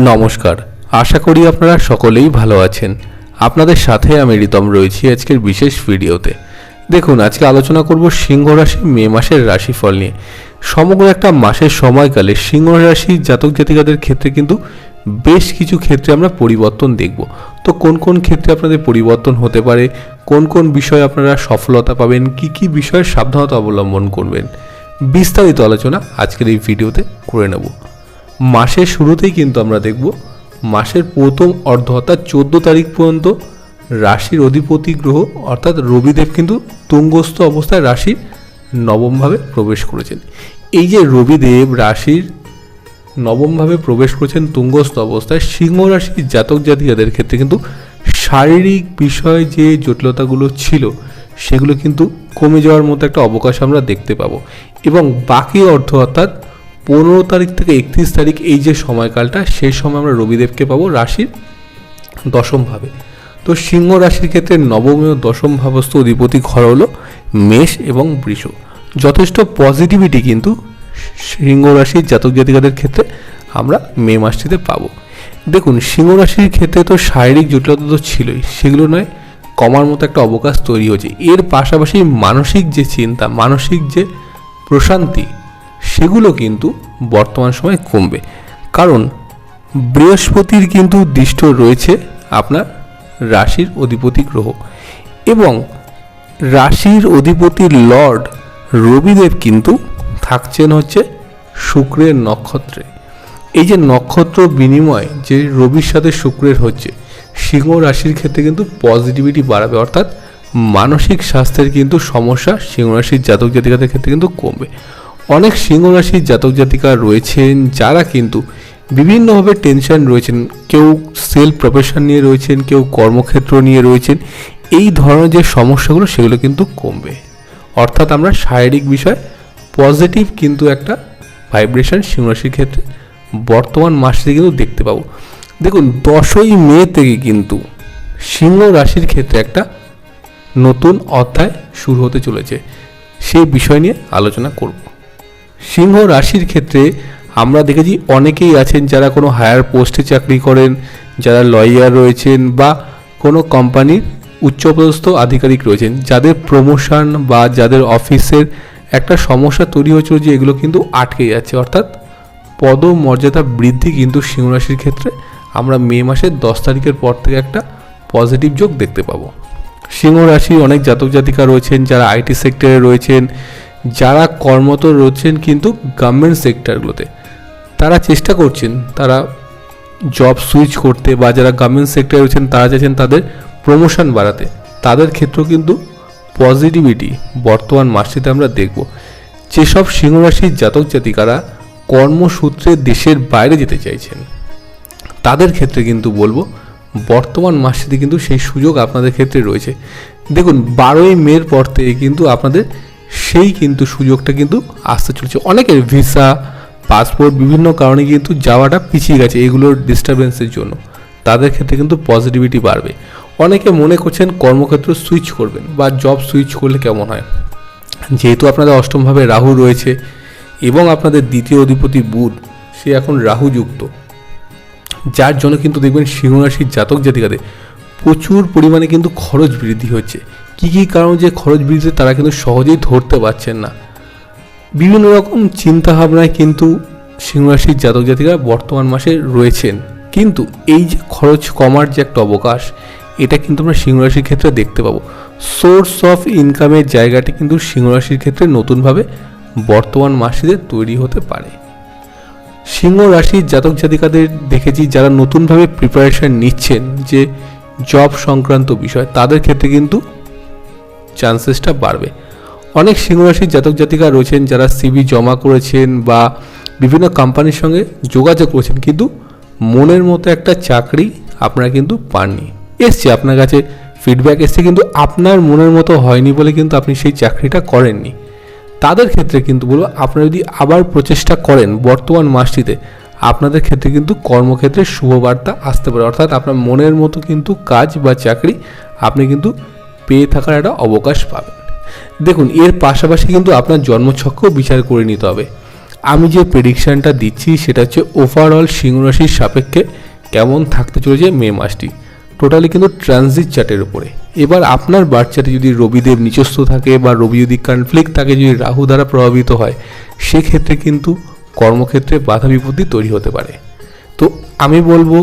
নমস্কার, আশা করি আপনারা সকলেই ভালো আছেন। আপনাদের সাথে আমি রিতম রয়েছি আজকের বিশেষ ভিডিওতে। দেখুন, আজকে আলোচনা করব সিংহ রাশি মে মাসের রাশিফল নিয়ে। সমগ্র একটা মাসের সময়কালে সিংহ রাশি জাতক জাতিকাদের ক্ষেত্রে কিন্তু বেশ কিছু ক্ষেত্রে আমরা পরিবর্তন দেখব। তো কোন কোন ক্ষেত্রে আপনাদের পরিবর্তন হতে পারে, কোন কোন বিষয়ে আপনারা সফলতা পাবেন, কি কি বিষয়ে সাবধানতা অবলম্বন করবেন, বিস্তারিত আলোচনা আজকের এই ভিডিওতে করে নেব। মাসের শুরুতেই কিন্তু আমরা দেখব মাসের প্রথম অর্ধ অর্থাৎ 14 তারিখ পর্যন্ত রাশির অধিপতি গ্রহ অর্থাৎ রবিদেব কিন্তু তুঙ্গস্থ অবস্থায় রাশির নবমভাবে প্রবেশ করেছেন। এই যে রবিদেব রাশির নবমভাবে প্রবেশ করেছেন তুঙ্গস্থ অবস্থায়, সিংহ রাশির জাতক জাতিকাদের ক্ষেত্রে কিন্তু শারীরিক বিষয়ে যে জটিলতাগুলো ছিল সেগুলো কিন্তু কমে যাওয়ার মতো একটা অবকাশ আমরা দেখতে পাবো। এবং বাকি অর্থ অর্থাৎ 15 তারিখ থেকে 31 তারিখ এই যে সময়কালটা, সেই সময় আমরা রবিদেবকে পাবো রাশির দশমভাবে। তো সিংহ রাশির ক্ষেত্রে নবম ও দশম ভাবস্থ অধিপতি ঘর হলো মেষ এবং বৃষ। যথেষ্ট পজিটিভিটি কিন্তু সিংহ রাশির জাতক জাতিকাদের ক্ষেত্রে আমরা মে মাসটিতে পাবো। দেখুন, সিংহ রাশির ক্ষেত্রে তো শারীরিক জটিলতা তো ছিলই, সেগুলো নয় কমার মতো একটা অবকাশ তৈরি হয়েছে। এর পাশাপাশি মানসিক যে চিন্তা, মানসিক যে প্রশান্তি, সেগুলো কিন্তু বর্তমান সময়ে কমবে। কারণ বৃহস্পতির কিন্তু দৃষ্ট রয়েছে আপনার রাশির অধিপতি গ্রহ, এবং রাশির অধিপতির লর্ড রবিদেব কিন্তু থাকছেন হচ্ছে শুক্রের নক্ষত্রে। এই যে নক্ষত্র বিনিময় যে রবির সাথে শুক্রের হচ্ছে, সিংহ রাশির ক্ষেত্রে কিন্তু পজিটিভিটি বাড়াবে, অর্থাৎ মানসিক স্বাস্থ্যের কিন্তু সমস্যা সিংহ রাশির জাতক জাতিকাদের ক্ষেত্রে কিন্তু কমবে। অনেক সিংহ রাশির জাতক জাতিকা রয়েছেন যারা কিন্তু বিভিন্নভাবে টেনশন রয়েছেন, কেউ সেলফ প্রফেশন নিয়ে রয়েছেন, কেউ কর্মক্ষেত্র নিয়ে রয়েছেন। এই ধরনের যে সমস্যাগুলো সেগুলো কিন্তু কমবে, অর্থাৎ আমরা শারীরিক বিষয় পজিটিভ কিন্তু একটা ভাইব্রেশন সিংহ রাশির ক্ষেত্রে বর্তমান মাসে কিন্তু দেখতে পাবো। দেখুন, 10ই মে থেকে কিন্তু সিংহ রাশির ক্ষেত্রে একটা নতুন অধ্যায় শুরু হতে চলেছে, সেই বিষয় নিয়ে আলোচনা করব। সিংহ রাশির ক্ষেত্রে আমরা দেখেছি অনেকেই আছেন যারা কোনো হায়ার পোস্টে চাকরি করেন, যারা লয়ার রয়েছেন বা কোনো কোম্পানির উচ্চপদস্থ আধিকারিক রয়েছেন, যাদের প্রমোশন বা যাদের অফিসের একটা সমস্যা তৈরি হয়েছিল যে এগুলো কিন্তু আটকে যাচ্ছে, অর্থাৎ পদমর্যাদা বৃদ্ধি কিন্তু সিংহ রাশির ক্ষেত্রে আমরা মে মাসের 10 তারিখের পর থেকে একটা পজিটিভ যোগ দেখতে পাবো। সিংহ রাশির অনেক জাতক জাতিকা রয়েছেন যারা আইটি সেক্টরে রয়েছেন, যারা কর্মরত রয়েছেন কিন্তু গভর্নমেন্ট সেক্টরগুলোতে, তারা চেষ্টা করছেন তারা জব সুইচ করতে, বা যারা গভর্নমেন্ট সেক্টরে রয়েছেন তারা চাইছেন তাদের প্রমোশন বাড়াতে, তাদের ক্ষেত্রেও কিন্তু পজিটিভিটি বর্তমান মাসটিতে আমরা দেখব। যেসব সিংহ রাশির জাতক জাতিকারা কর্মসূত্রে দেশের বাইরে যেতে চাইছেন, তাদের ক্ষেত্রে কিন্তু বলবো বর্তমান মাসটিতে কিন্তু সেই সুযোগ আপনাদের ক্ষেত্রে রয়েছে। দেখুন, 12ই মের পর থেকে কিন্তু আপনাদের সেই কিন্তু সুযোগটা কিন্তু আসতে চলেছে। অনেকের ভিসা, পাসপোর্ট বিভিন্ন কারণে কিন্তু যাওয়াটা পিছিয়ে গেছে এগুলোর ডিস্টারবেন্সের জন্য, তাদের ক্ষেত্রে কিন্তু পজিটিভিটি বাড়বে। অনেকে মনে করছেন কর্মক্ষেত্র সুইচ করবেন বা জব সুইচ করলে কেমন হয়। যেহেতু আপনাদের অষ্টমভাবে রাহু রয়েছে এবং আপনাদের দ্বিতীয় অধিপতি বুধ সে এখন রাহুযুক্ত, যার জন্য কিন্তু দেখবেন সিংহ রাশির জাতক জাতিকাদের প্রচুর পরিমাণে কিন্তু খরচ বৃদ্ধি হচ্ছে। কী কী কারণ যে খরচ বৃদ্ধি তারা কিন্তু সহজেই ধরতে পারছেন না। বিভিন্ন রকম চিন্তাভাবনায় কিন্তু সিংহ রাশির জাতক জাতিকা বর্তমান মাসে রয়েছেন, কিন্তু এই যে খরচ কমার যে একটা অবকাশ, এটা কিন্তু আমরা সিংহ রাশির ক্ষেত্রে দেখতে পাবো। সোর্স অফ ইনকামের জায়গাটি কিন্তু সিংহ রাশির ক্ষেত্রে নতুনভাবে বর্তমান মাসে তৈরি হতে পারে। সিংহ রাশির জাতক জাতিকাদের দেখেছি যারা নতুনভাবে প্রিপারেশন নিচ্ছেন যে জব সংক্রান্ত বিষয়, তাদের ক্ষেত্রে কিন্তু চান্সেসটা বাড়বে। অনেক সিংহ রাশির জাতক জাতিকা রয়েছেন যারা সিভি জমা করেছেন বা বিভিন্ন কোম্পানির সঙ্গে যোগাযোগ করেছেন, কিন্তু মনের মতো একটা চাকরি আপনারা কিন্তু পাননি। এসছে আপনার কাছে ফিডব্যাক এসছে, কিন্তু আপনার মনের মতো হয়নি বলে কিন্তু আপনি সেই চাকরিটা করেননি। তাদের ক্ষেত্রে কিন্তু বলবো আপনারা যদি আবার প্রচেষ্টা করেন বর্তমান মাসটিতে, আপনাদের ক্ষেত্রে কিন্তু কর্মক্ষেত্রে শুভবার্তা আসতে পারে, অর্থাৎ আপনার মনের মতো কিন্তু কাজ বা চাকরি আপনি কিন্তু পেয়ে থাকার একটা অবকাশ পাবেন। দেখুন, এর পাশাপাশি কিন্তু আপনার জন্মছকও বিচার করে নিতে হবে। আমি যে প্রেডিকশানটা দিচ্ছি সেটা হচ্ছে ওভারঅল সিংহ রাশির সাপেক্ষে কেমন থাকতে চলেছে মে মাসটি, টোটালি কিন্তু ট্রানজিট চার্টের উপরে। এবার আপনার বার্থ চার্টে যদি রবিদেব নিচস্থ থাকে বা রবি যদি কনফ্লিক্ট থাকে, যদি রাহু দ্বারা প্রভাবিত হয়, সেক্ষেত্রে কিন্তু কর্মক্ষেত্রে বাধা বিপত্তি তৈরি হতে পারে। তো আমি বলবো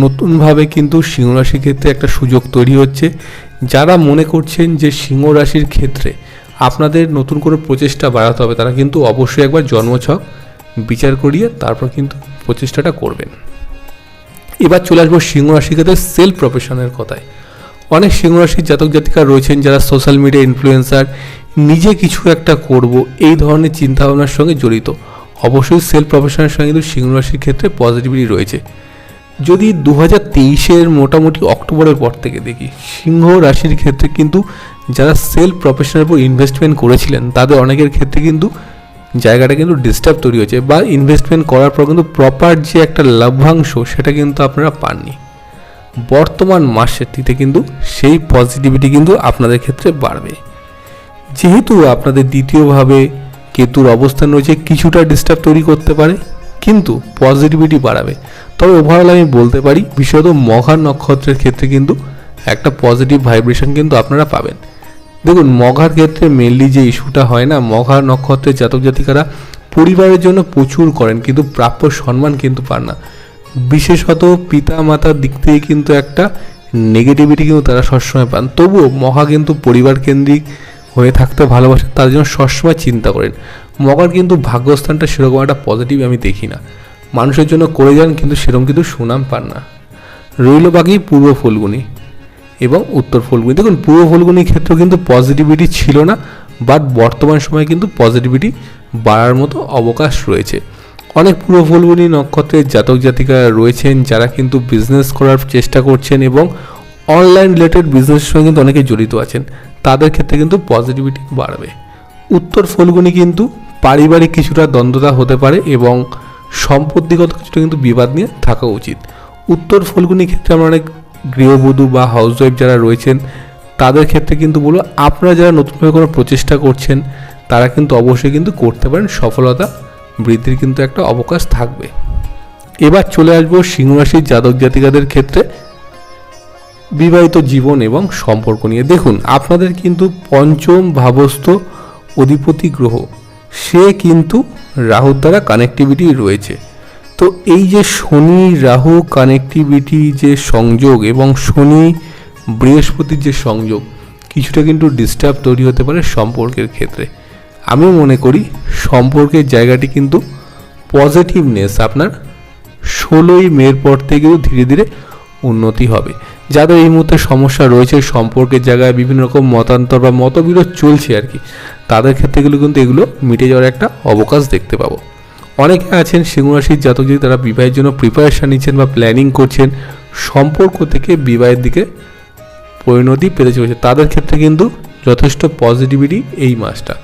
নতুনভাবে কিন্তু সিংহ রাশির ক্ষেত্রে একটা সুযোগ তৈরি হচ্ছে। যারা মনে করছেন যে সিংহ রাশির ক্ষেত্রে আপনাদের নতুন করে প্রচেষ্টা বাড়াতে হবে, তারা কিন্তু অবশ্যই একবার জন্মছক বিচার করিয়ে তারপর কিন্তু প্রচেষ্টাটা করবেন। এবার চলে আসবো সিংহ রাশির ক্ষেত্রে সেলফ প্রফেশনের কথায়। অনেক সিংহ রাশির জাতক জাতিকা রয়েছেন যারা সোশ্যাল মিডিয়া ইনফ্লুয়েন্সার, নিজে কিছু একটা করব এই ধরনের চিন্তাভাবনার সঙ্গে জড়িত। অবশ্যই সেলফ প্রফেশনের সঙ্গে কিন্তু সিংহ রাশির ক্ষেত্রে পজিটিভিটি রয়েছে। যদি 2023-এর মোটামুটি অক্টোবরের পর থেকে দেখি, সিংহ রাশির ক্ষেত্রে কিন্তু যারা সেলফ প্রফেশনের উপর ইনভেস্টমেন্ট করেছিলেন তাদের অনেকের ক্ষেত্রে কিন্তু জায়গাটা কিন্তু ডিস্টার্ব তৈরি হয়েছে, বা ইনভেস্টমেন্ট করার পর কিন্তু প্রপার যে একটা লভ্যাংশ সেটা কিন্তু আপনারা পাননি। বর্তমান মাসটিতে কিন্তু সেই পজিটিভিটি কিন্তু আপনাদের ক্ষেত্রে বাড়বে। যেহেতু আপনাদের দ্বিতীয়ভাবে কেতুর অবস্থান রয়েছে, কিছুটা ডিস্টার্ব তৈরি করতে পারে, কিন্তু পজিটিভিটি বাড়াবে। তবে ওভারঅল আমি বলতে পারি বিশেষত মঘা নক্ষত্রের ক্ষেত্রে কিন্তু একটা পজিটিভ ভাইব্রেশন কিন্তু আপনারা পাবেন। দেখুন, মঘার ক্ষেত্রে মেনলি যে ইস্যুটা হয় না, মঘা নক্ষত্রের জাতক জাতিকারা পরিবারের জন্য প্রচুর করেন কিন্তু প্রাপ্য সম্মান কিন্তু পান না। বিশেষত পিতা মাতার দিক থেকে কিন্তু একটা নেগেটিভিটি কিন্তু তারা সবসময় পান। তবুও মঘা কিন্তু পরিবার কেন্দ্রিক হয়ে থাকতে ভালোবাসেন, তার জন্য সবসময় চিন্তা করেন। মঘার কিন্তু ভাগ্যস্থানটা সেরকম একটা পজিটিভ আমি দেখি না। মানুষের জন্য করে যান কিন্তু সেরকম কিন্তু সুনাম পান না। রইল বাকি পূর্ব ফল্গুনি এবং উত্তর ফল্গুনি। দেখুন, পূর্ব ফল্গুনির ক্ষেত্রেও কিন্তু পজিটিভিটি ছিল না, বাট বর্তমান সময়ে কিন্তু পজিটিভিটি বাড়ার মতো অবকাশ রয়েছে। অনেক পূর্ব ফল্গুনি নক্ষত্রের জাতক জাতিকা রয়েছেন যারা কিন্তু বিজনেস করার চেষ্টা করছেন এবং অনলাইন রিলেটেড বিজনেসের সঙ্গে কিন্তু অনেকে জড়িত আছেন, তাদের ক্ষেত্রে কিন্তু পজিটিভিটি বাড়বে। উত্তর ফল্গুনি কিন্তু পারিবারিক কিছুটা দ্বন্দ্বতা হতে পারে এবং সম্পত্তিগত কিছুটা কিন্তু বিবাদ নিয়ে থাকা উচিত। উত্তর ফল্গুনির ক্ষেত্রে আমরা অনেক গৃহবধূ বা হাউসওয়াইফ যারা রয়েছেন তাদের ক্ষেত্রে কিন্তু বলবো, আপনারা যারা নতুনভাবে কোনো প্রচেষ্টা করছেন তারা কিন্তু অবশ্যই কিন্তু করতে পারেন, সফলতা বৃদ্ধির কিন্তু একটা অবকাশ থাকবে। এবার চলে আসবো সিংহ রাশির জাতক জাতিকাদের ক্ষেত্রে বিবাহিত জীবন এবং সম্পর্ক নিয়ে। দেখুন, আপনাদের কিন্তু পঞ্চম ভাবস্থ অধিপতি গ্রহ সে কিন্তু রাহুর দ্বারা কানেক্টিভিটি রয়েছে। তো এই যে শনি রাহু কানেক্টিভিটি যে সংযোগ এবং শনি বৃহস্পতির যে সংযোগ, কিছুটা কিন্তু ডিস্টার্ব তৈরি হতে পারে সম্পর্কের ক্ষেত্রে। আমি মনে করি সম্পর্কের জায়গাটি কিন্তু পজিটিভনেস আপনার 16ই মের পর থেকে ধীরে ধীরে উন্নতি হবে। যাদের এই মুহূর্তে সমস্যা রয়েছে সম্পর্কের জায়গায়, বিভিন্ন রকম মতান্তর বা মতবিরোধ চলছে আর কি, তাদের ক্ষেত্রেগুলো কিন্তু এগুলো মিটে যাওয়ার একটা অবকাশ দেখতে পাবো। অনেকে আছেন সিংহ রাশির জাতক যদি তারা বিবাহের জন্য প্রিপারেশান নিচ্ছেন বা প্ল্যানিং করছেন, সম্পর্ক থেকে বিবাহের দিকে পরিণতি পেতে চলেছে, তাদের ক্ষেত্রে কিন্তু যথেষ্ট পজিটিভিটি এই মাসটা,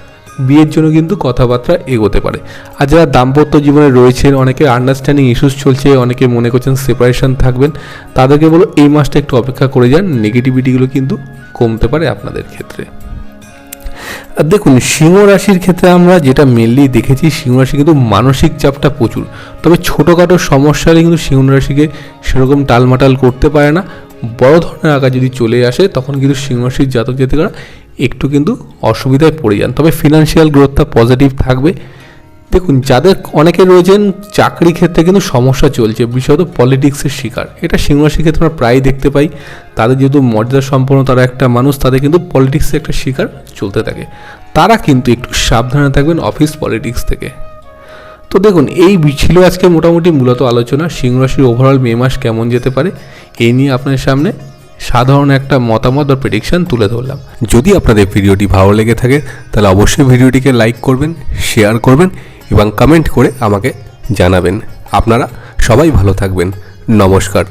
বিয়ের জন্য কিন্তু কথাবার্তা এগোতে পারে। আর যারা দাম্পত্য জীবনে রয়েছেন, অনেকে আন্ডারস্ট্যান্ডিং ইস্যুস চলছে, অনেকে মনে করছেন সেপারেশন থাকবেন, তাদেরকে বলো এই মাসটা একটু অপেক্ষা করে যান, নেগেটিভিটিগুলো কিন্তু কমতে পারে আপনাদের ক্ষেত্রে। আর দেখুন, সিংহ রাশির ক্ষেত্রে আমরা যেটা মেনলি দেখেছি, সিংহ রাশি কিন্তু মানসিক চাপটা প্রচুর। তবে ছোটোখাটো সমস্যা হলে কিন্তু সিংহ রাশিকে সেরকম টালমাটাল করতে পারে না। বড় ধরনের আকার যদি চলে আসে তখন কিন্তু সিংহ রাশির জাতক জাতিকারা একটু কিন্তু অসুবিধায় পড়ে যান। তবে ফিনান্সিয়াল গ্রোথটা পজিটিভ থাকবে। দেখুন, যাদের অনেকে রয়েছেন চাকরি ক্ষেত্রে কিন্তু সমস্যা চলছে, বিশেষত পলিটিক্সের শিকার, এটা সিংহ রাশির ক্ষেত্রে আমরা প্রায়ই দেখতে পাই। তাদের যেহেতু মর্যাদা সম্পন্ন তারা একটা মানুষ, তাদের কিন্তু পলিটিক্সের একটা শিকার চলতে থাকে, তারা কিন্তু একটু সাবধানে থাকবেন অফিস পলিটিক্স থেকে। তো দেখুন, এই ছিল আজকে মোটামুটি মূলত আলোচনা সিংহ রাশির ওভারঅল মে মাস কেমন যেতে পারে, এই নিয়ে আপনাদের সামনে সাধারণ একটা মতামত বা প্রেডিকশন তুলে ধরলাম। যদি আপনাদের ভিডিওটি ভালো লেগে থাকে তাহলে অবশ্যই ভিডিওটিকে লাইক করবেন, শেয়ার করবেন এবং কমেন্ট করে আমাকে জানাবেন। আপনারা সবাই ভালো থাকবেন। নমস্কার।